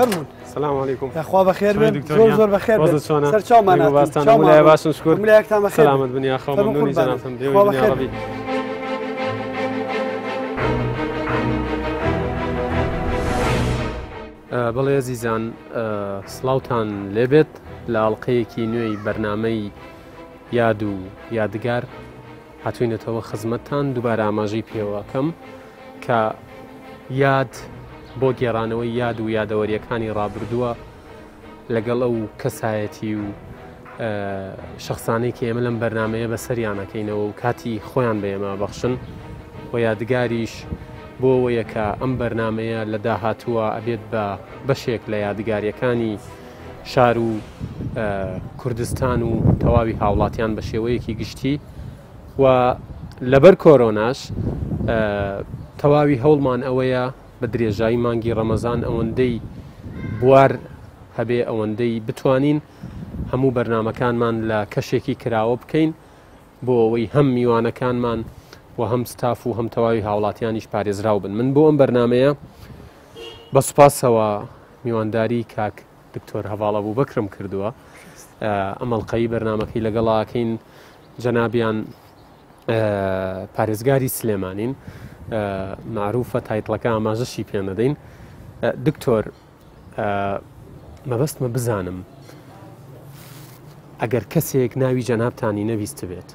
فرمون. السلام عليكم. يا اخوة بخير بن. زور بخير بن. سر شو معنا؟ شو معنا؟ باش نشكر. ملاك تام بخير. سلامة بن يا اخو ممنوني جنابكم. اخوة بخير. بەڵێ عزیزان سڵاوتان لێبێت لە ئاڵلقەیەکی نوێی بەرنامەی یاد و یادگار هاتوینەتەوە خزمەتتان دووبارە ئاماژەی پێوەکەم کە یاد بۆ گێڕانەوەی یاد و یادەوەریەکانی ڕابردووە لەگەڵ ئەو کەسایەتی و شخصانێکی ئێمە لەم بەرنمەیە بەسەریانەکەینەوە و کاتی خۆیان بە ئێمە بەخشن و یادگاریش بۆ ئەوەیە کە ئەم بەرنمەیە لە داهاتووە ئەبێت بە بەشێک لە یادگاریەکانی شار و کوردستان و تەواوی هاوڵاتیان بە شێوەیەکی گشتی و لەبەر کۆرۆناش تەواوی هەوڵمان ئەوەیە بە درێژایی مانگی ڕەمەزان ئەوەندەی بوار هەبێ ئەوەندەی بتوانین هەموو بەرنمەکانمان لە کەشێکی کراوە بکەین بۆ ئەوەی هەم میوانەکانمان و هەم ستاف و هەم تەواوی هاوڵاتیانیش پارێزراو بن. من بۆ ئەم بەرنمەیە بە سوپاسەوە میوانداری کاک دکتۆر هەڤاڵە بوو بەکرم کردووە ئەمەڵقەی بەرنمەکەی لەگەڵاکەین جەنابیان پارێزگاری سلێمانین معروفە تایتڵەکە ئاماژەشی پێ نەدەین. دکتۆر مەبەستمە بزانم ئەگەر کەسێک ناوی جەنابتانی نەویست بێت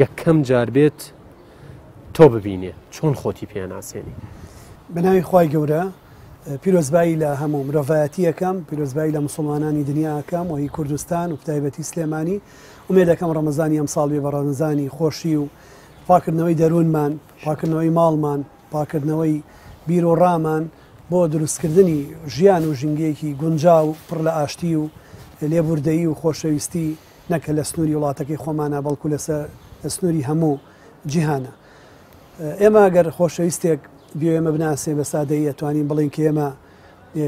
یەکەم جار بێت تۆ ببینێ چۆن خۆتی پێناسێنی؟ بەناوی خوای گەورە پیرۆزبایی لە هەموو مرۆڤایەتیەکەم پیرۆزبایی لە موسڵمانانی دنیاکەم و هی کوردستان و تایبەتی سلێمانی ومێدەکەم ڕەمەزانی ئەم ساڵ بێ بە ڕەمەزانی خۆشی و پاکردنەوەی دەروونمان پاکردنەوەی ماڵمان پاکردنەوەی بیرۆڕامان بۆ دروستکردنی ژیان و ژینگەیەکی گونجاو و پڕ لە ئاشتی و لێبوردەیی و خۆشەویستی نەکە لە سنووری وڵاتەکەی خۆمانە بەڵکو لە سنووری هەموو جیهانە. ئێمە ئەگەر خۆشەویستێک بێمە بناسێ بە سادەیی ئەتوانین بڵین کە ئێمە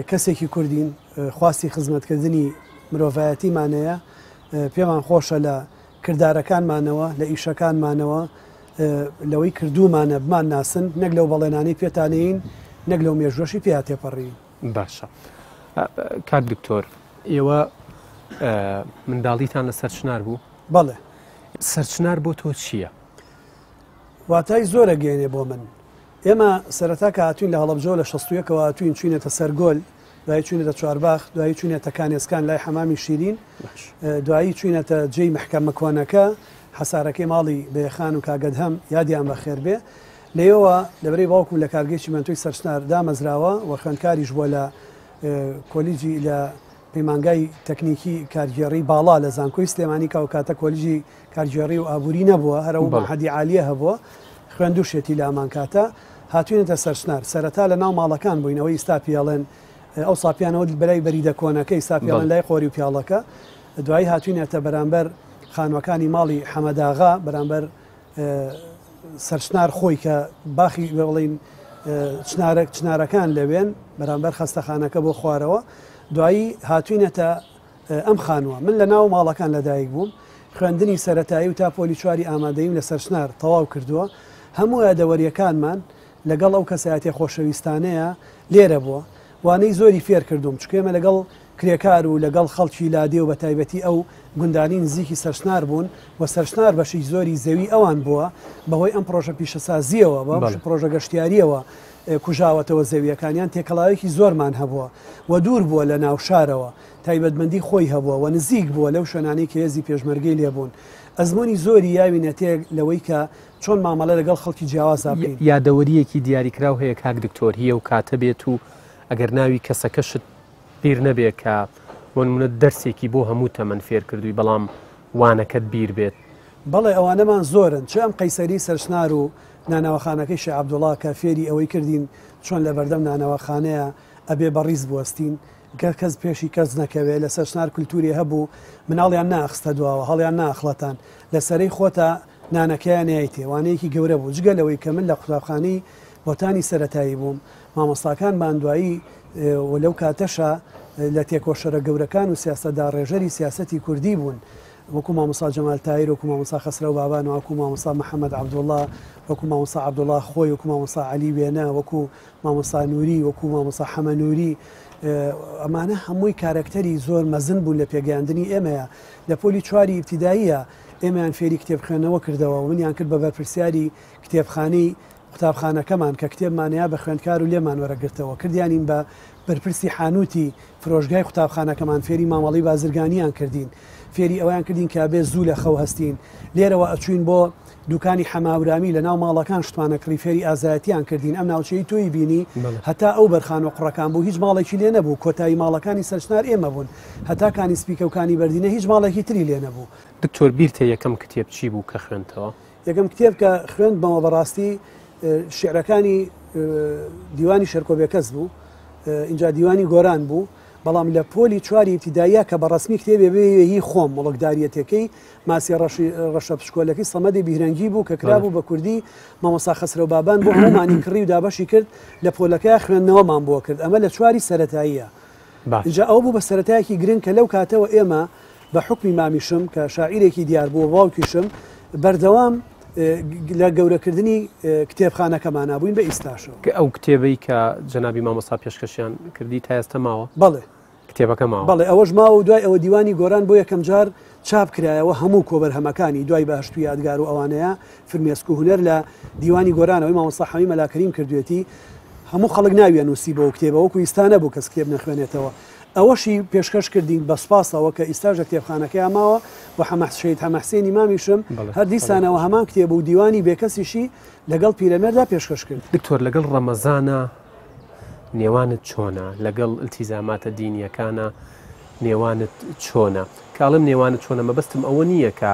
کەسێکی کوردین خواستی خزمەتکردنی مرۆڤایەتیمانەیە پێمان خۆشە لە کردارەکانمانەوە لە ئیشەکانمانەوە لەوەی کردومانە بمان ناسن نەک لەو بەڵێنانی پێتانین نەک لەو مێژوەشی پێ تێپەڕین. باشە کاک دکتۆر ئێوە منداڵیتان لە سەرچنار بوو؟ بەڵێ. سەرچنار بۆ تۆ چییە؟ واتای زۆرە گەێنێ بۆ من. ئێمە سەرەتا کە هاتوین لە هەڵەبجەوە لە 61ەوە هاتوین چوینێتە سەرگۆل دوایی چوینێتە چوارباخ دوایی چوینێتە کانێسکان لای حەمامی شیرین دوایی چوینێتە جێی محکەمە کۆنەکە حەسارەکەی ماڵی بێخان و کاگەد هەم یادیان بەخێر بێ لێەوە لەبەرەی باوکم لە کارگەیەکی منتوی سەرچنار دامەزراوە و خوێندکاریش بووە لە کۆلیجی لە پەیمانگای تەکنیکی کارگێڕی باڵا لە زانکۆی سلێمانی کا و کاتە کۆلیجی کارگێڕی و ئابووری نەبووە هەرەوە مەحەدی عالیە هەبووە خوێندوشێتی لە ئامان کاتە هاتوینێتە سەرچنار سەرەتا لە ناو ماڵەکان بووینەوەی ئستا پێڵێن ئەو ساپیانەوە بەلای بەریدە کۆنەکەی ساپیڵەن لای خۆری و پیاڵەکە دوایی هاتوینێتە بەرامبەر خانوەکانی ماڵی حەمەداغا بەرامبەر سەرچنار خۆی کە باخی بڵین چنارەکان لەوێن بەرامبەر خەستەخانەکە بۆ خوارەوە دوایی هاتوینەتە ئەم خانووە من لە ناو ماڵەکان لەدایک بووم خوێندنی سەرەتایی و تا پۆلی چواری ئامادەیم لە سەرچنار تەواو کردووە هەموو یادەوەریەکانمان لەگەڵ ئەو کەسایەتی خۆشەویستانەیە لێرە بووە وانەی زۆری فێر کردوم چکێمە لەگەڵ کرێکار و لەگەڵ خەڵکی لادێ و بە تایبەتی ئەو گوندانی نزیکی سەرچنار بوون و سەرچنار بەشی زۆری زەوی ئەوان بووە بەهۆی ئەم پرۆژە پیشەسازیەوە بە پرۆژە گەشتیاریەوە کوژاوەتەوە زەویەکانیان تێکەڵاوێکی زۆرمان هەبووە و دوور بووە لە ناو شارەوە تایبەتمەندی خۆی هەبووە و نزیک بووە لەو شوێنانەی کە هێزی پێشمەرگەی لێبوون ئەزمموی زۆری یاوینە تێک لەوەی کە چۆن مامەڵە لەگەڵ خەڵکی جیاوازا بکەین. یادەوەریەکی دیاریکراو هەیە کاک دکتۆر هیە و کاتە بێت و ئەگەر ناوی کەسەکەشت بیر نەبێت کە بۆ نمونە دەرسێکی بۆ هەموو تەمەن فێر کردووی بەڵام وانەکەت بیر بێت. بەڵێ ئەوانەمان زۆرن چ ئەم قەیسەری سەرچنار و نانەوەخانەکەی شێخ عەبدوڵڵا کە فێری ئەوەی کردین چۆن لە بەردەم نانەوەخانەیە ئەبێ بەڕیز بوەستین کەس پێشی کەس نەکەوێت لەسەر شنار کولتوری هەبوو مناڵیان ناخستە دواوە هەڵیان ناخڵەتان لەسەرەی خۆتە نانەکەیان نایەتێ وانەیەکی گەورە بوو جگە لەوەی کە من لە قوتابخانەی بۆتانی سەرەتایی بووم مامۆستاکان باندوایی لەو کاتەشە لە تێکۆشەرە گەورەکان و سیاسەتدا ڕێژەری سیاسەتی کوردی بوون وەکو مامۆستا جەمال تایر وەکو مامۆستا خەسرە و بابان وەکو مامۆستا محەممەد عەبدوڵڵا وەکو مامۆستا عەبدوڵڵا خۆی وەکو مامۆستا عەلی وێنە وەکو مامۆستا نووری وەکو مامۆستا حەمە نووری ئەمانە هەمووی کارکتەری زۆر مەزن بوون لە پێگەیاندنی ئێمەیە لە پۆلی چواری ئیبتیداییە ئێمەیان فێری کتێبخوێنەوە کردەوە منیان کرد بە بەرپرسیاری کتێبخانەی قوتابخانەکەمان کە کتێبمانەیە بە خوێندکار و لێمان وەرەگرتەوە کردیانین بە بەرپرسی حانوتی فرۆژگای قوتابخانەکەمان فێری مامەڵی بازرگانیان کردین فێری ئەویان کردین کە بێ زوو لە خەو هەستین لێرەوە ئەچوین بۆ دوکانی حەماورامی لە ناو ماڵەکان شتوانەکڕی فێری ئازایەتیان کردین ئەم ناوچەی تۆی بینی هەتا ئەو بەرخان و قوڕەکان بوو هیچ ماڵێکی لێ نەبوو کۆتایی ماڵەکانی سەرچنار ئێمە بوون هەتا کانی سپیکەوکانی بەردینە هیچ ماڵێکی تری لێ نەبوو. دکتۆر بیرتە یەکەم کتێب چی بوو کە خوێنتەوە؟ یەکەم کتێب کە خوێند بەمە بەڕاستی شعرەکانی دیوانی شەرکۆبێکەس بوو اینجا دیوانی گۆران بوو بەڵام لە پۆلی چواری ئیبتیداییە کە بەڕسمی کتێبێ بێهی خۆم مڵکداریەتەکەی ماسی ڕەشە پشکۆلەکەی سەمەدی بیرەنگی بوو کە کرابوو بە کوردی مامۆستا خەسرە و بابان بۆ هەمومانی کڕی و دابەشی کرد لە پۆلەکە خوێندنەوەمان بۆ کرد ئەمە لە چواری سەرەتاییە اینجا ئەو بوو بە سەرەتایەکی گرنگ کە لەو کاتەوە ئێمە بە حکمی مامیشم کە شاعیرێکی دیار بووە باوکیشم بەردەوام لە گەورەکردنی کتێبخانەکەمانە بووین بە ئیستاشەوە ئەو کتێبەی کە جەنابی مامۆستا پێشکەشیان کردی تا ئێستا ماوە بەڵێ کتێبەکە ماوە بەڵێ ئەوەش ماوە و دوای ئەوە دیوانی گۆران بۆ یەکەم جار چاپ کرایەوە هەموو کۆبەرهەمەکانی دوای بەهشت و یادگار و ئەوانەیە فرمێسک و هونەر لە دیوانی گۆرانەوەی مامۆستا حەمی مەلاکەریم کردوێتی هەموو خەڵک ناویان نووسی بۆ کتێبە وەکو ئیستانە بوو کەس کتێب نەخوێنێتەوە ئەوەشی پێشکەش کردین بە سپاسەوە کە ئیستاژە کتێبخانەکەی ماوە بە شەید حەمەحسێنی مامیشم هەر دیسانەوە هەمان کتێب و دیوانی بێکەسیشی لەگەڵ پیرەمێردا پێشکەش کرد. دکتۆر لەگەڵ ڕەمەزانە نێوانت چۆنە لەگەڵ ئیلتیزاماتە دینیەکانە نێوانت چۆنە کاڵم نێوانت چۆنە مەبەستم ئەوە نییە کە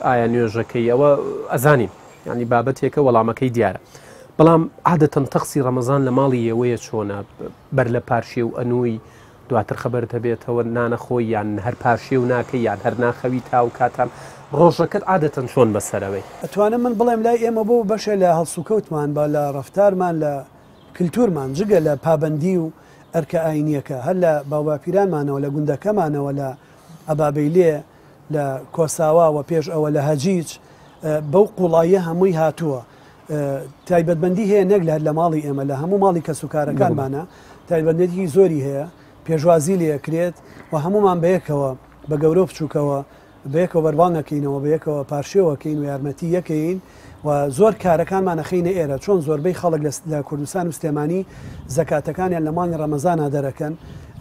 ئایا نوێژەکەی ئەوە ئەزانیم ینی بابەتێکە وەڵامەکەی دیارە بەڵام عادەتەن تەخسی ڕەمەزان لە ماڵی ئێوەیە چۆنە بەر لە پارشێ و ئەنووی دواتر خەبەر دەبێتەوە نانە خۆی یان هەر پاشێ و ناکەی یان هەر ناخەوی تا و کاتان ڕۆژەکەت عادەتەن چۆن بەسەرەوەی ئەتوانم من بڵێم لای ئێمە بۆ بەشە لە هەڵسوکەوتمان بە لە ڕەفتارمان لە کللتورمان جگە لە پابندی و ئەرکە ئاینیەکە هەر لە باوباپیرانمانەوە لە گوندەکەمانەوە لە ئەبابەیلێ لە کۆساوا و پێش ئەوە لە هەجیج بەو قوڵایە هەمووی هاتووە تایبەتبندی هەیە نەک لە ماڵی ئێمە لە هەموو ماڵی کەسوکارەکانمانە تایبەتبندی زۆری هەیە پێشوازی لەکرێت و هەمومان بەیەکەوە بە گەورە بچووکەوە بەیەکەوە بەربانەکەینەوە بەیەکەوە پارشێوەکەین و یارمەتی یەکەین و زۆر کارەکانمان نەخینە ئێرە چۆن زۆربەی خەڵک لە کوردستان و سلێمانی زەکاتەکانیان لە مانگی ڕەمەزانە دەرەکەن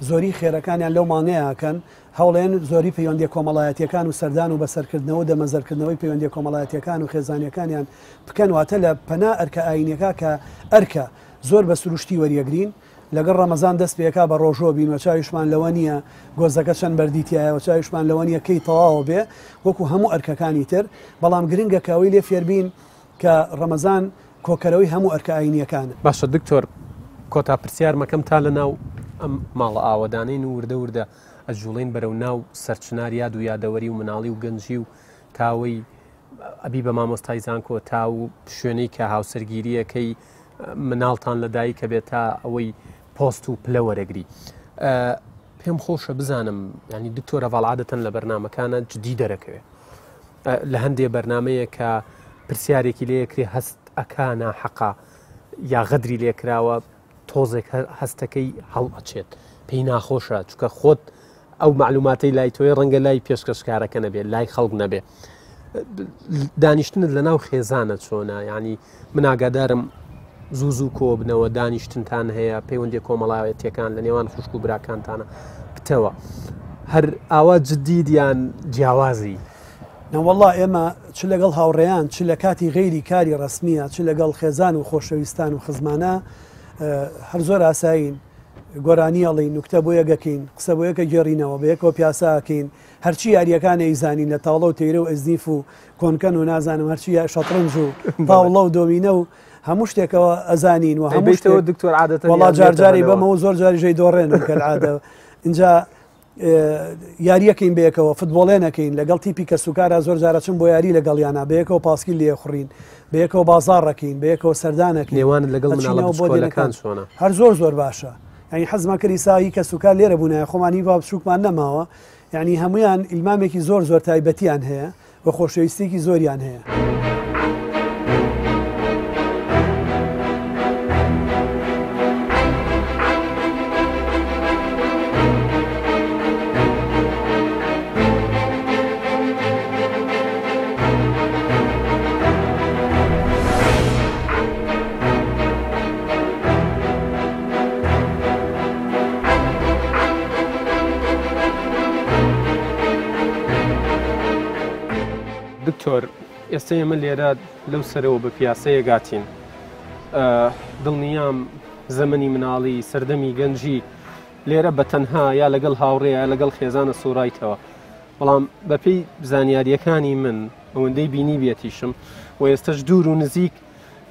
زۆری خێرەکانیان لەو مانگەیەکەن هەوڵێن زۆری پەیوەندی کۆمەڵایەتیەکان و سەردان و بەسەرکردنەوە دەمەزەرکردنەوەی پەیوەندی کۆمەڵایەتیەکان و خێزانیەکانیان بکەن واتە لە پەنا ئەرکە ئاینەکە کە ئەرکە زۆر بە سروشتی وەریەگرین لەگەڵ ڕەمەزان دەست پێکا بە ڕۆژۆ بین و چاویشمان لەوە نییە گۆزەکە چەند بەردیتیایە و چاویشمان لەوە نیە کەی تەواوە بێ وەکو هەموو ئەرکەکانی تر بەڵام گرنگە کەوەی لێ فێربین کە ڕەمەزان کۆکەرەوەی هەموو ئەرکە ئاینیەکانە. باشە دکتۆر کۆتا پرسیار مەکەم تا لە ناو ئەم ماڵە ئاوەدانین و وردە وردە ئەجوڵین بەرەو ناو سەرچنار یاد و یادەوەری و مناڵی و گەنجی و تاوەی ئەبی بە مامۆستای زانکۆ تا و شوێنەی کە هاوسەرگیریەکەی مناڵتان لەدایک کە بێت تا ئەوەی پۆست و پلە وەرەگری پێم خۆشە بزانم ینی دکتۆرە ڤڵعادەتەن لە بەرنامەکانە جدی دەرەکەوێت لە هەندێک بەرنمەیە کە پرسیارێکی لێکرێ هەست ئەکانە حەقا یا غەدری لێکراوە تۆزێک هەستەکەی هەڵ ئەچێت پێی ناخۆشە چکە خۆت ئەو معلوماتی لای تۆی ڕەنگە لای پێشکەشکارەکە نەبێت لای خەڵک نەبێ دانیشتنت لە ناو خێزانە چۆنە ینی من ئاگادارم زوو کۆ بنەوە دانیشتنتان هەیە پەیوەندی کۆمەڵایەتیەکان لە نێوان خوشک و براکانتانە بتەوە هەر ئاوا جدیدیان جیاوازی نەوەڵڵا ئێمە چ لەگەڵ هاوڕێیان چ لە کاتی غەیری کاری ڕسمیە چ لەگەڵ خێزان و خۆشەویستان و خزمانە هەر زۆر ئاساین گۆرانی ئەڵی نوکتە بۆ یەکەکەین قسە بۆ یەکە گێڕینەوە بە یەکەوە پیاساکەین هەرچی یاریەکانە ئەیزانین لە تاڵە و تێرە و ئەزنیف و کۆنکەن و نازانم هەرچی شەترنج و تاوڵە و دۆمینە و هەموو شتێکەوە ئەزانین و هەموو دکتۆر عادەتەن وڵا جارجاری بەمەوە زۆر جاری ژەی دۆڕێنن کە عادە اینجا یاریەکەین بەیەکەوە فوتبۆڵێنەکەین لەگەڵ تیپی کە سوکارە زۆر جارەچن بۆ یاری لەگەڵیانە بەیەکەوە پاسکیل لێخڕین بەیەکەوە بازاڕەکەین بەیەکەوە سەردانەکەین نێوانت لەگەڵ مناڵەکان چۆنە هەر زۆر باشە ینی حەزمە کردی سایی کە سوکار لێرە بوونایە خۆمانی با بچووکمان نەماوە یعنی هەمویان ئیلمامێکی زۆر تایبەتیان هەیە بە خۆشەویستێکی زۆریان هەیە. دکتۆر ئێستا ئێمە لێرە لەو سەرەوە بە پیاسەیە گاتین دڵنیام زەمەنی مناڵی سەردەمی گەنجی لێرە بە تەنها یا لەگەڵ هاوڕێە لەگەڵ خێزانە سوورایتەوە بەڵام بەپێی زانیاریەکانی من ئەوەندەی بینی بێتیشم و ئێستش دوور و نزیک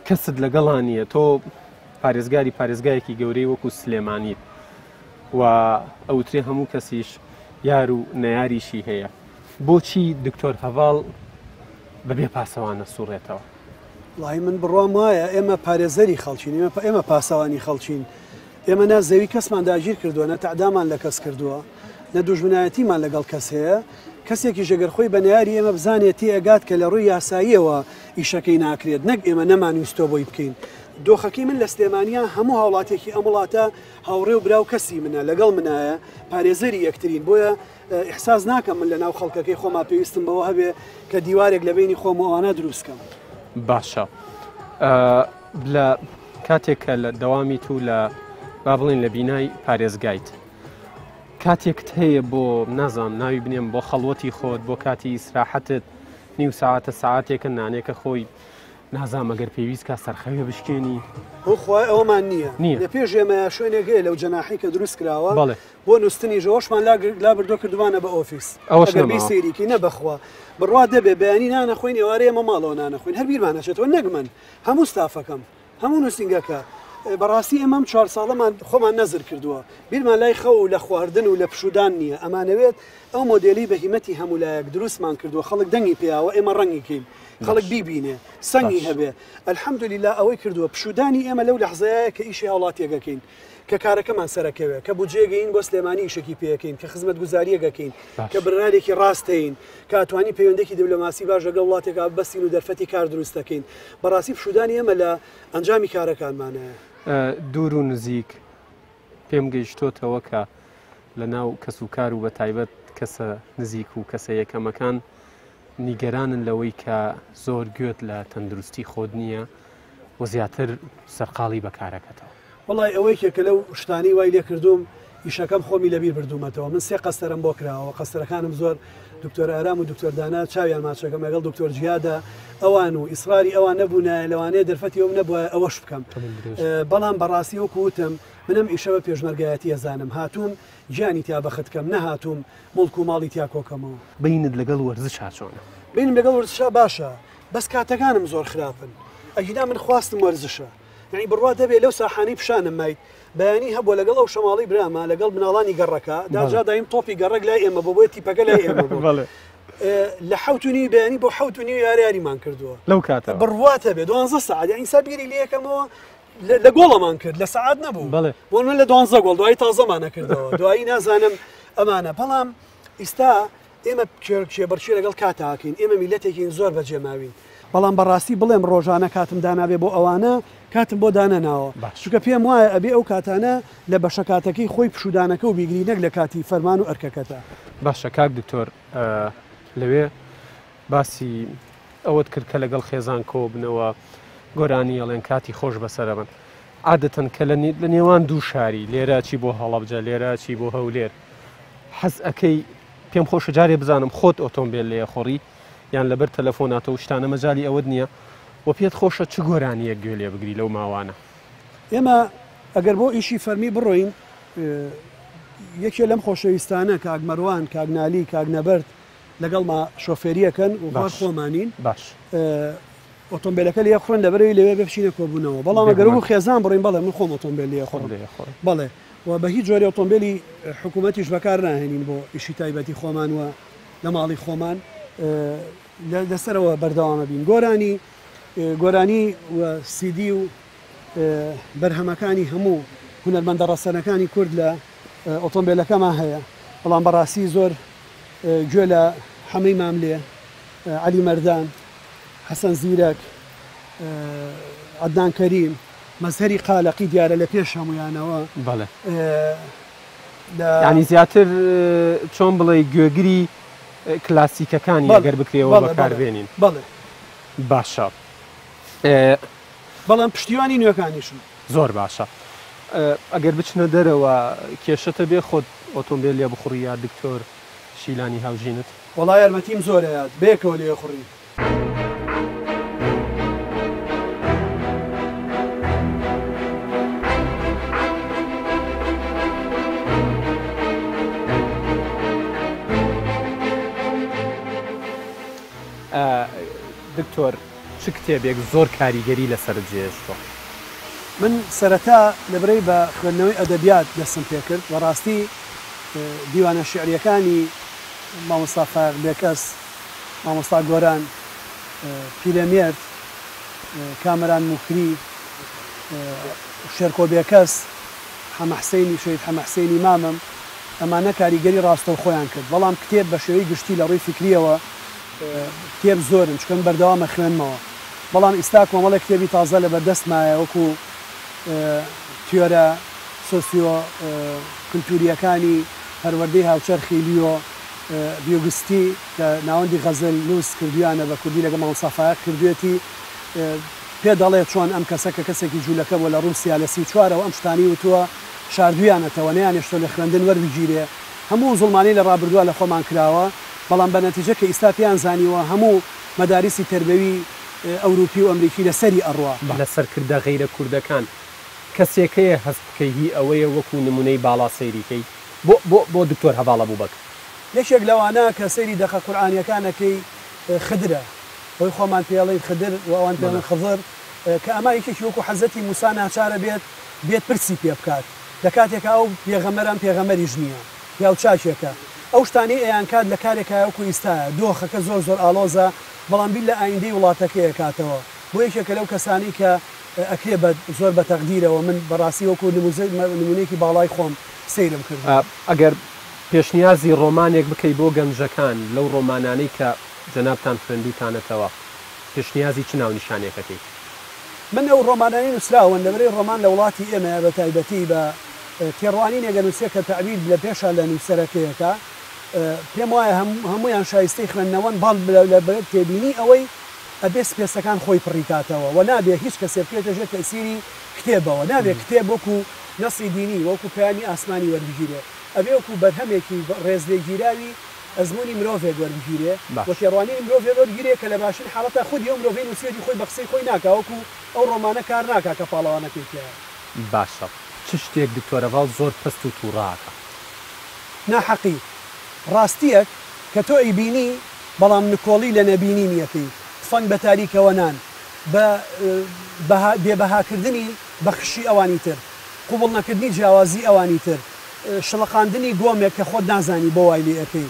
کەست لەگەڵانیە تۆ پارێزگایەکی گەورەی وەکو سلێمانیت و ئەوترێ هەموو کەسیش یار و نەیاریشی هەیە بۆچی دکتۆر هەڤاڵ بەبێ پاسەوانە سوڕێتەوە؟ وڵی من بڕوام وایە ئێمە پارێزەری خەڵچین ئێمە پاسەوانی خەڵچین ئێمە نە زەوی کەسمان داگیر کردووە نە تەعدامان لە کەس کردووە نە دوژمنایەتیمان لەگەڵ کەس هەیە کەسێکی ژەگەر خۆی بە نەیاری ئێمە بزانێتی ئەگات کە لە ڕووی یاساییەوە ئیشەکەی ناکرێت نەک ئێمە نەمانویستۆ بۆی بکەین دۆخەکەی من لە سلێمانیە هەموو هاوڵاتێکی ئەم وڵاتە هاوڕێ و براو کەسی منە لەگەڵ منایە پارێزەری یەکترین بۆیە ئیحساس ناکەم من لە ناو خەڵکەکەی خۆما پێویستم بەوە هەبێ کە دیوارێک لە بینی خۆمەوانە دروستکەم. باشە لە کاتێککە لە دەوامی تو لە با بڵێن لە بینای پارێزگایت کاتێکت هەیە بۆ نازانم ناوی بنێم بۆ خەڵوەتی خۆت بۆ کاتی ئیسراحەتت نیو ساعتە ساعتێکە نانێکە خۆی نازام ئەگەر پێویست کا سەرخەوێ بشکێنی خۆی ئەوەمان نییە لە پێش ئێمە شوێنێکگەی لەو جەناحی کە دروست کراوە بۆ نووسنی ژەوەشمان لا بردۆ کردوانە بە ئۆفیس ئەوەشگەربی سێریکی نەبەخوا بڕوا دەبێ بەیانی نانەخۆین ئێوارەیە ئێمە ماڵەوە نانەخۆین هەر بیرمانەچێتەوە نەگمن هەموو ستافەکەم هەموو نووسنگەکە بەڕاستی ئێمەم 4 ساڵەمان خۆمان نەزر کردووە بیرمان لای خەو و لە خواردن و لە پشودان نییە ئەمانەوێت ئەو مۆدلی بەهیمەتی هەمولایەک دروستمان کردووە خەڵک دەنگی پیاوە ئێمە ڕەنگیکەین خەڵک بیبینێ سەنگی هەبێ ئەلحەمدولیلا ئەوەی کردووە پشودانی ئێمە لەو لەحزەیە کە ئیشی هاوڵاتیەکەکەین کە کارەکەمان سەرەکەوێت کە بودجێگەین بۆ سلێمانی ئیشێکی پێەکەین کە خزمەت گوزاریەکەکەین کە بڕارێکی ڕاستەین کاتوانی پەیوەندێکی دیبلۆماسی باش لەگەڵ وڵاتێکا بەستین و دەرفەتی کار دروستەکەین بەڕاستی پشودانی ئێمە لە ئەنجامی کارەکانمانەیە. دوور و نزیک پێم گەیشتۆتەوە کە لە ناو کەس و کار و بە تایبەت کەسە نزیک و کەسە یەکەمەکان نیگەرانن لەوەی کە زۆر گوێت لە تەندروستی خۆت نییە و زیاتر سەرقاڵی بەکارەکەتەوە. وڵی ئەوەی کێکە لەو شتانی وای لێ کردوم ئیشەکەم خۆمی لەبیر بردوومەتەوە من 3 قەستەرم بۆ کراوە قەستەرەکانم زۆر دکتۆر ئارام و دکتۆر دانا چاویان ماچەکەم لەگەڵ دکتۆر جیادا ئەوان و ئیسراری ئەوان نەبوونە لەوانەیە دەرفەتی ئەوم نەبووە ئەوەش بکەم بەڵام بەڕاستی وەکوتم منم ئیشەوە پێشمەرگایەتی ئەزانم هاتووم گیانی تیا بەختکەم نەهاتووم مڵک و ماڵی تیا کۆکەمەوە. بینت لەگەڵ وەرزشا چۆنە؟ بینم لەگەڵ وەرزشا باشە بەس کاتەکانم زۆر خراپن ئەگیدا من خواستم وەرزشە یعنی بڕوا دەبێت لەو ساحانەی پیشانم مایت بەیانی هەبووە لەگەڵ ئەو شەماڵی برامە لەگەڵ مناڵانی گەڕەکە داجا دایم تۆپی گەڕک لای ئێمە بۆ تیپەکە لای ئێمە لە حوتنی بەیانی بۆ حوتنی یاریمان کردووە لەو کاتە بڕواتە بێ 12 ساعت یعنی سابیری لەکەمەوە لە گۆڵەمان کرد لە سعات نەبوو بۆ من لە 12 گۆڵ دوایی تازەمانە کردەوە دوایی نازانم ئەمانە بەڵام ئیستا ئێمە کێبەرچی لەگەڵ کاتاکەین ئێمە میلەتێکین زۆر بەجێماوین بەڵام بەڕاستی بڵێم ڕۆژانە کاتم دانابێ بۆ ئەوانە کاتم بۆ دانەناوە چونکە پێم وایە ئەبێ ئەو کاتانە لە بەشەکاتەکەی خۆی پشودانەکە و بیگری نەک لە کاتی فەرمان و ئەرکەکەتە. باشە کاک دکتۆر لەوێ باسی ئەوەت کرد کە لەگەڵ خێزان کۆ بنەوە گۆرانی ئەڵێن کاتی خۆش بەسەرە بن عادەتەن کە لە نێوان دوو شاری لێرە چی بۆ هەڵەبجە لێرە چی بۆ هەولێر حەز ئەەکەی پێم خۆشە جارێ بزانم خۆت ئۆتۆمبیل لێ خۆڕی یان لەبەر تەلەفۆناتەوە شتانە مەجای ئەوە نییە و پێت خۆشە چ گۆرانیە گوێ لێ بگری لەو ماوانە؟ ئێمە ئەگەر بۆ ئیشی فەرمی بڕۆین یەکێ لەم خۆشەویستانە کاگمەروان کاگنالی کاگنەبەرد لەگەڵما شۆفێریەکەن و خۆمانین باش ئۆتۆمبیلەکە لێ خوڕن لەبەرەوەی لەوێ بچینە کۆبوونەوە بەڵام ئەگەر بوو خێزان بڕین بەڵێ من خۆم ئۆتۆمبیل لێ خۆڕم بەڵێ و بە هیچ جۆری ئۆتۆمبیلی حکوومەتیش بەکار ناهێنین بۆ ئیشی تایبەتی خۆمان وە لە ماڵی خۆمان لەسەرەوە بەردەوامە بین گۆرانی و سیدی و بەرهەمەکانی هەموو هونەرمەندە ڕەسەنەکانی کورد لە ئۆتۆمبیلەکەمان هەیە بەڵام بەڕاستی زۆر گوێ لە حەمەی ماملێ عەلی مەردان حەسەن زیرەک عەدنان کەریم مەزهەری قالەقی دیارە لە پێش هەمویانەوە بەڵێ ینی زیاتر چۆن بڵێ گوێگری کلاسیکەکانی ئەگەر بکرێەوە بەکاربێنین بەڵێ باشە بەڵام پشتیوانی نوێەکانیشن زۆر باشە ئەگەر بچنە دەرەوە کێشەتە بێ خۆت ئۆتۆمبیل لێ بخوڕی یا دکتۆر شیلانی هاوژینت وەڵای یارمەتیم زۆرەیە بێکەوە لێ خوڕی دکتۆر چ کتێبێک زۆر کاریگەری لەسەر جێشتۆ من سەرەتا لەبرەی بە خوێندنەوەی ئەدەبیات دەستم پێ کرد و ڕاستی دیوانە شعریەکانی مامۆستا فاق بێکەس مامۆستا گۆران پیرەمێرد کامەران موکری شێرکۆ بێکەس حەمەحسەینی شەید حەمەحسەینی مامم ئەمانە کاریگەری ڕاستە خۆیان کرد بەڵام کتێب بە شێوەی گشتی لە ڕووی فکریەوە کتێب زۆرن چکەن بەردەوامە خوێنمەوە بەڵام ئیستا کۆمەڵە کتێبی تازە لە بەردەستمایە وەکو تیۆرە سۆسیۆ کلتوریەکانی هەروەردەی هاوچەرخی لیۆ بیۆگستی کە ناوەندی غەزل نووس کردویانە بە کوردی لەگە مامۆستافایەک کردوێتی پێ دەڵێ چۆن ئەم کەسە کە کەسێکی جوولەکە بۆ لە ڕووسیا لە 34ەوە ئەم شتانی وتووە شاردویانەتەوە نەیانێشتۆ لە خوێندن وەربگیرێ هەموو زوڵمانی لە ڕابردووە لە خۆمان کراوە بەڵام بە نەتیجە کە ئیستا پێیان زانیوە هەموو مەدارسی تربەوی ئەوروپی و ئەمریکی لەسەری ئەڕوا لەسەرکردە غەیرە کوردەکان کەسێکەیە هەست بکەی ئەوەیە وەکو نمونەی باڵا سەیریکەی بۆ دکتۆر هەواڵە بوو بک یەکێک لەوانە کە سەیری دەخە قورئانیەکانەکەی خدرە بۆی خۆمان پێڵێن خدر و ئەوان پێڵێن خضر کە ئەما یەکێکی وەکو حەزەتی موسا ناچارە بێت پرسی پێ بکات لە کاتێکە ئەو پێغەمەران پێغەمەریش نییە یا و چاکێکە ئەو شتانی ئەیان کات لە کارێکە وەکو ئیستایە دۆخەکە زۆر ئالۆزە بەڵام بیل لە ئایندەی وڵاتەکەیە کاتەوە بۆ یەکێکە لەو کەسانی کە ئەکرێ زۆر بە تەقدیرەوە من بەڕاستی وەکو نمونەیەکی باڵای خۆم سەیرم کرد ئەگەر پێشنیازی ڕۆمانێک بکەی بۆ گەنجەکان لەو ڕۆمانانەی کە جەنابتان خوێندوتانەتەوە پێشنیازی چ ناونیشانێکەکەی من ئەو ڕۆمانانی نووسراون لەبەرەی ڕۆمان لە وڵاتی ئێمە بە تایبەتی بە تێڕوانی نێگەنووسێ کە تەعبیر لە پێشە لە نووسەرەکەیەکە پێم وایە هەمویان شایستەی خوێندنەوەن باڵ لە تێبینی ئەوەی ئەبێ سپێسەکان خۆی پڕیکاتەوە و نابێ هیچ کەسێ بکرێتەژێت تەسیری کتێبەوە نابێت کتێب وەکو نەسی دینی وەکو پەیامی ئاسمانی وەربگیرێ ئەبێ وەکو بەرهەمێکی ڕێزلێگیراوی ئەزمموی مرۆڤێک وەربگیرێ وە تێڕوانی مرۆڤێ وەرگیرێ کە لە باشین حاڵەتە خودی ئەو مرۆڤی نووسێتی خۆی بە قسەی خۆی ناکا وەکو ئەو ڕۆمانە کار ناکا کە پاڵەوانەکەیتیە باشە چ شتێک دکتۆرەڤاڵ زۆر پست و تووڕاکە ناحەقی ڕاستیەک کە تۆ ئەیبینی بەڵام نکۆڵی لە نەبینی نیەکەی فەنگ بە تاریکەوە نان بە بێبەهاکردنی بەخشی ئەوانی تر قوبڵ نەکردنی جیاوازی ئەوانی تر شڵەقاندنی گۆمێک کە خۆت نازانی بۆ وای لێ ئەەکەی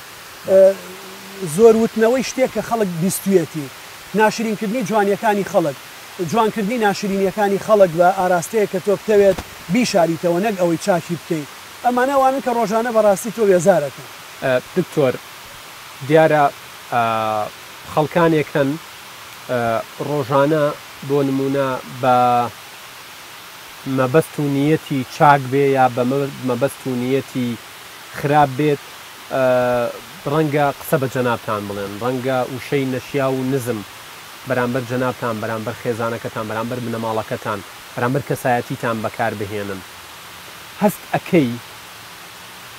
زۆر وتنەوەی شتێک کە خەڵک بیستوێتی ناشرینکردنی جوانیەکانی خەڵک جوانکردنی ناشرینیەکانی خەڵک بە ئاراستەیە کە تۆ بتەوێت بیشاریتەوە نەک ئەوەی چاکی بکەیت ئەمانەوانن کە ڕۆژانە بەڕاستی تۆ وێزارەکە دکتۆر دیارە خەڵکانێکن ڕۆژانە بۆ نمونە بە مەبەست و نیەتی چاک بێ یا بە مەبەست و نیەتی خراپ بێت ڕەنگە قسە بە جەنابتان بڵێن ڕەنگە وشەی نەشیا و نزم بەرامبەر جەنابتان بەرامبەر خێزانەکەتان بەرامبەر بنەماڵەکەتان بەرامبەر کەسایەتیتان بەکار بهێنن هەست ئەکەی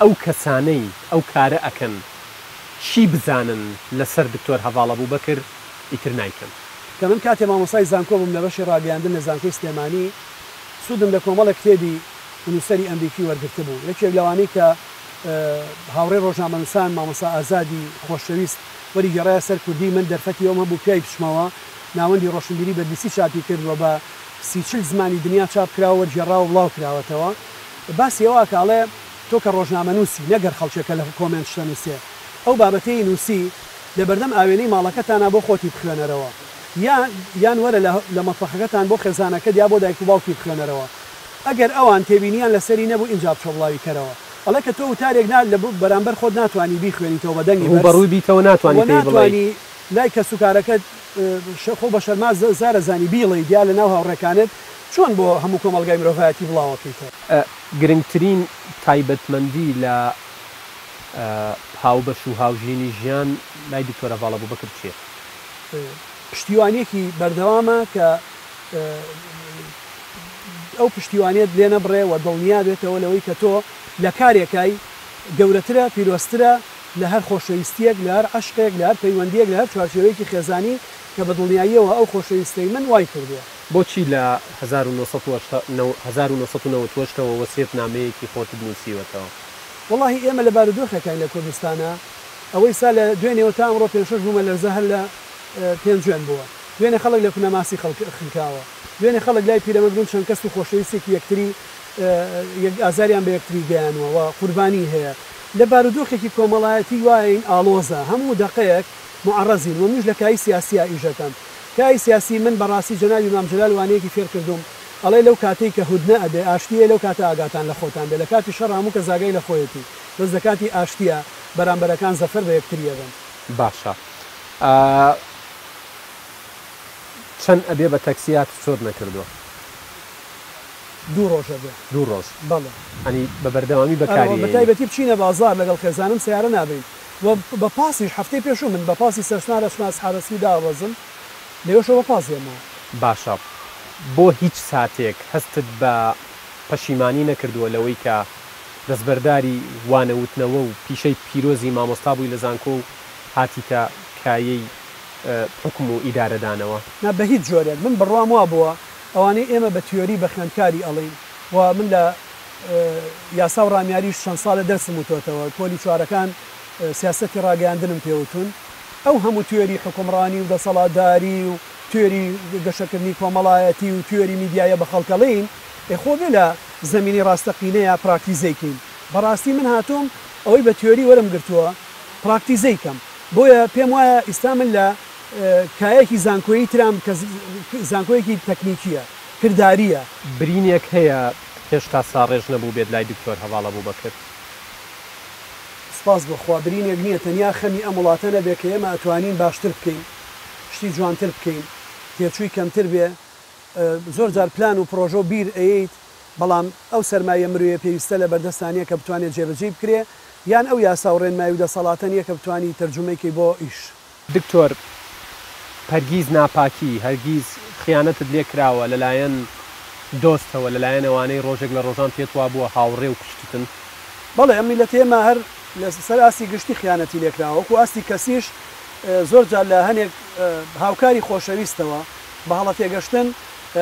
ئەو کەسانەی ئەو کارە ئەکەن چی بزانن لەسەر دکتۆر هەواڵە بوو بەکر ئیتر نایکەن کە من کاتێ مامۆسای زانکۆ بووم لە بەشی ڕاگەیاندن لە زانکۆی سلێمانی سوودم لە کۆمەڵە کتێبی نووسری ئەمریکی وەرگرتە بوو یەکێک لەوانەی کە هاوڕێ ڕۆژنامەنووسان مامۆستا ئازادی خۆشەویست وەری گەڕایە سەر کوردی من دەرفەتی ئەومە بوو پیای پشمەوە ناوەندی ڕۆشنبیری بەربیسی چاپی کردووە بە 30 زمانی دنیا چاپ کراوە جێڕاوە بڵاو کراوەتەوە باسی ئەوە کاڵێ تۆ کە ڕۆژنامە نووسی نەگەر خەڵکێکە لە کۆمنت شتە نووسێ ئەو بابەتەی نووسی لە بەردەم ئاوێنەی ماڵەکەتانە بۆ خۆتی بخوێنەرەوە یان وەرە لە مەتبەخەکەتان بۆ خێزانەکە یا بۆ دایک و باوکی بخوێنەرەوە ئەگەر ئەوان تێبینیان لەسەری نەبوو ئینجا بچۆڵاوی کەرەوە ئەڵێ کە تۆ وتارێک لە بەرامبەر خۆت ناتوانانی بیخوێنیتەوە بە دەنگی بەڕووی بیتەوە ناتوانانی لای کە سوکارەکەت خۆ بە شەرما زارە زانی بیڵی دیا لە ناو هاوڕێکانت چۆن بۆ هەموو کۆمەلگای مرۆڤایەتی بڵاوەکەیتەوە گرنگترین تایبەتمەندی لە هاوبەش و هاوژینی ژیان لای دکتۆر هەڤاڵە بووبەکر چییە؟ پشتیوانیەکی بەردەوامە کە ئەو پشتیوانێت لێ نەبڕێ و دڵنیا بێتەوە لەوەی کە تۆ لە کارێکای گەورەترە پیرۆسترە لە هەر خۆشەویستیەک لە هەر عشقێک لە هەر پەیوەندیەک لە هەر چوارچێوەیەکی خێزانی کە بە دڵنیاییەوە ئەو خۆشەویستەی من وای کردووە بۆچی لە 1990ەوە وەسیەت نامەیەکی خۆت نووسیوەتەوە وڵی ئێمە لە بارودۆخەکەین لە کوردستانە ئەوەی سا لە دوێنێەوە تا ئەمڕۆ پێشش بوومە لەرزە هەر لە پێنجێن بووە دوێنێ خەڵک لە کونەماسی خلکاوە دوێنێ خەڵک لای پیرەمەگرون چەند کەس و خۆشەویستێکی یەکتری ئازاریان بە یەکتری گەیانەوە قوربانی هەیە لە بارودۆخێکی کۆمەڵایەتی وایین ئالۆزە هەموو دقەیەک معڕەزین و منش لە کای سیاسیە ئیژەکەم کای سیاسی من بەڕاستی جەنابی مام جەلال وانەیەکی فێر کردوم ئەڵێ لەو کاتەی کە هودنە ئەبێ ئاشتیە لەو کاتە ئاگاتان لە خۆتان بێ لە کاتی شەڕ هەموو کە زاگای لە خۆیەتی بەس لە کاتی ئاشتیە بەرامبەرەکان زەفەر بە یەکتریە بن باشە چەند ئەبێ بە تەکسیات چۆر نەکردووە دوو ڕۆژە بێ دوو ڕۆژ بەڵێ ئەنی بە بەردەوامی بەکاری بەتایبەتی بچینە بازار لەگەڵ خێزانم سیارە نابین و بە پاسیش هەفتەی پێشوو من بە پاسی سەرشنارە شناس حارەسی داوەزم لێوەشەوە پاسێمەوە باشە بۆ هیچ ساتێک هەستت بە پەشیمانی نەکردووە لەوەی کە دەستبەرداری وانەوتنەوە و پیشەی پیرۆزی مامۆستا بووی لە زانکۆ و هاتیتە کایەی حکم و ئیدارەدانەوە بە هیچ جۆرێک من بڕوام وا بووە ئەوانەی ئێمە بە تیۆری بە خوێندکاری ئەڵین و من لە یاسا و ڕامیاریش چەند ساڵە دەرسم وتۆتەوە پۆلی چوارەکان سیاسەتی ڕاگەاندنم پێوتون ئەو هەموو تیۆری حکومڕانی و دەسەڵاتداری و تیۆری گەشەکردنی کۆمەڵایەتی و تیۆری میدیایە بە خەڵکەڵین خۆ بێ لە زمینی ڕاستەقینەیە پراکتیزەیکەین بەڕاستی من هاتووم ئەوەی بە تیۆری وەرم گرتووە پراکتیزەیکەم بۆیە پێم وایە ئێستا من لە کایەکی زانکۆیی ترام کە زانکۆیەکی تەکنیکیە کردداریە برینێک هەیە هێشتا ساڕێژ نەبوو بێت لای دکتۆر هەڤاڵە بووبەکر سپاس بەخوا برینێک نییە تەنیا خەمی ئەم وڵاتە نەبێ کە ئێمە ئەتوانین باشتر بکەین شتی جوانتر بکەین تێچووی کەمتر بێ زۆر جار پلان و پرۆژۆ بیر ئەیت بەڵام ئەو سەرمایە مرویە پێویستە لە بەردەستانیە کە بتوانێت جێبەجێ بکرێ یان ئەو یاسا و ڕێنمایی و دەسەڵاتە نیە کە بتوانی تەرجمەیەکی بۆ ئیش دکتۆر هەرگیز ناپاکی هەرگیز خیانەتت لێ کراوە لەلایەن دۆستەوە لەلایەن ئەوانەی ڕۆژێک لە ڕۆژان پێت وا بووە هاوڕێ و کشتتن بەڵێ ئەم میلەت ئێمە هەر لەسەر ئاستی گشتی خیانەتی لێکراوە وەکو ئاستی کەسیش زۆر جار لە هەنێک هاوکاری خۆشەویستەوە بە هەڵە تێگەشتن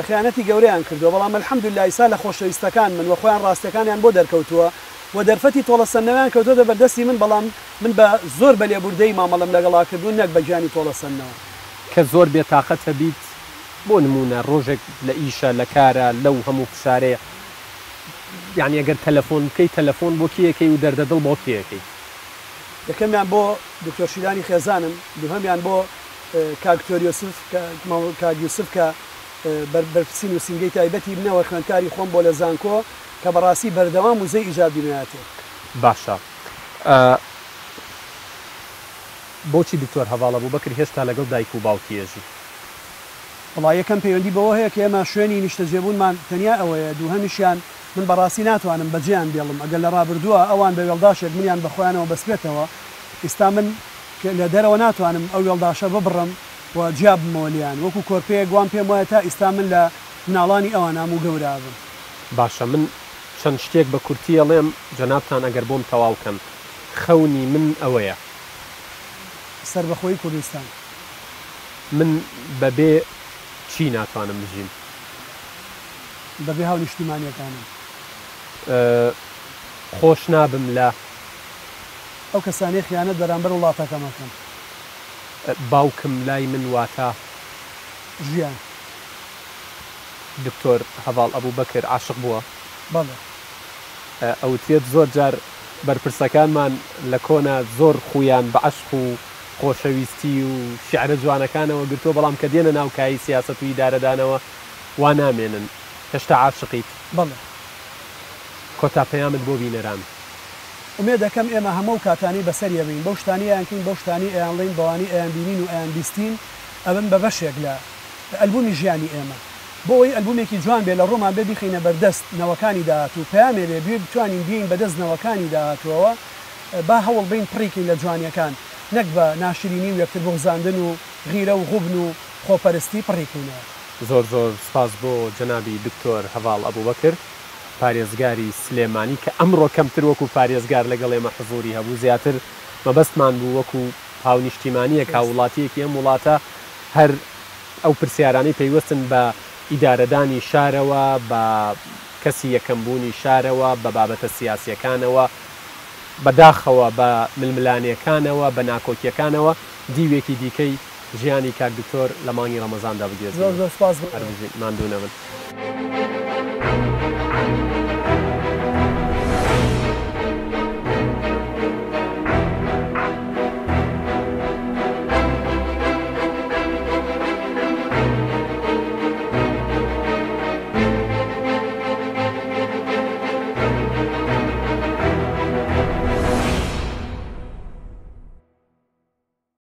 خیانەتی گەورەیان کردووە بەڵام الحەمدولله ئیسا لە خۆشەویستەکان من وە خۆیان ڕاستەکانیان بۆ دەرکەوتووە و دەرفەتی تۆڵەسەندنەوەیان کەوتۆتە بەردەستی من بەڵام من بە زۆر بە لێبوردەی مامەڵەم لەگەڵاکردوون نەک بە گیانی تۆڵەسەندنەوە کە زۆر بێتاقەتە بیت بۆ نمونە ڕۆژێک لە ئیشە لە کارە لەو هەموو فشارەیە یعنی ئەگەر تەلەفۆن بکەی تەلەفۆن بۆ کێیەکەی و دەردەدڵ بۆ کێیەکەی یەکەمیان بۆ دکتۆر شیرانی خێزانم دووهەمیان بۆ کاکتۆر یۆسف کاک یوسف کە بەرپرسی نووسینگەی تایبەتی بنەوە خوێندکاری خۆم بۆ لە زانکۆ کە بەڕاستی بەردەوام وزەی ئیجابی نوێتێ باشە بۆچی دکتۆر هەڤاڵە بووبەکر هێشتا لەگەڵ دایک و باوکیێژی وڵا یەکەم پەیوەندی بەوە هەیە کە ئێمە شوێنی نیشتەجێبوونمان تەنیا ئەوەیە دووهەمیشیان من بەڕاستی ناتوانم بەجێیان بێڵم ئەگەر لە ڕابردووە ئەوان بە وێڵداشێک منیان بەخۆیانەوە بەسپێتەوە ئێستا من لە دەرەوە ناتوانم ئەو وێڵداشە ببڕم و جیاب بمەوەلیان وەکو کۆرپەیە گوان پێم وایە تا ئێستا من لە مناڵانی ئەوان هەموو گەورابم باشە من چەند شتێک بە کورتی ئەڵێم جەنابتان ئەگەر بۆم تەواوکەم خەونی من ئەوەیە سەربەخۆی کوردستان من بەبێ چی ناتوانم بژیم بەبێ هاو نیشتیمانیەکانم خۆش نابم لە ئەو کەسانەی خیانەت بەرامبەر وڵاتەکەمەکەن باوکم لای من واتە ژیان دکتۆر هەڤاڵ ئەبوو بەکر عاشق بووە بەڵێ ئەوتێت زۆر جار بەرپرسەکانمان لە کۆنا زۆر خویان بە عەشق و خۆشەویستی و شیعرە جوانەکانەوە گرتووە بەڵام کە دێنە ناو کایی سیاسەت و ئیدارەدانەوە وا نامێنن هێشتا عاشقیت بەڵێ کۆتا پەیامت بۆ بینەران ئومێ دەکەم ئێمە هەموو کاتانی بەسەریە بین بەو شتانی یانکەین بەو شتانی ئەیانڵین بەوانی ئەیان بینین و ئەیان بیستین ئەبن بە بەشێک لە ئەلبومی ژیانی ئێمە بۆ ئەوی ئەلبومێکی جوان بێ لە ڕۆمان بێ بخینە بەردەست نەوەکانی داهات و پەیامێ بێ بێ بتوانین بین بەدەست نەوەکانی داهاتوەوە با هەوڵ بین پڕیکەین لە جوانیەکان نەک بە ناشرینی و یەکتر بغزاندن و غیرە و غوبن و خۆپەرستی پڕیکەینەوە زۆر زۆر سپاس بۆ جەنابی دکتۆر هەڤاڵ ئەبوو بەکر پارێزگاری سلێمانی کە ئەمڕۆ کەمتر وەکو پارێزگار لەگەڵ ئێمە حضوری هەبوو زیاتر مەبەستمان بوو وەکو هاونیشتیمانیە کا وڵاتیەکی ئەم وڵاتە هەر ئەو پرسیارانەی پەیوەستن بە ئیدارەدانی شارەوە بە کەسی یەکەمبوونی شارەوە بە بابەتە سیاسیەکانەوە بەداخەوە بە ململانیەکانەوە بە ناکۆکیەکانەوە دیوێکی دیکەی ژیانی کاک دکتۆر لە مانگی ڕەمەزاندا بگێت زۆر زۆر سپاس ماندوو نەبن.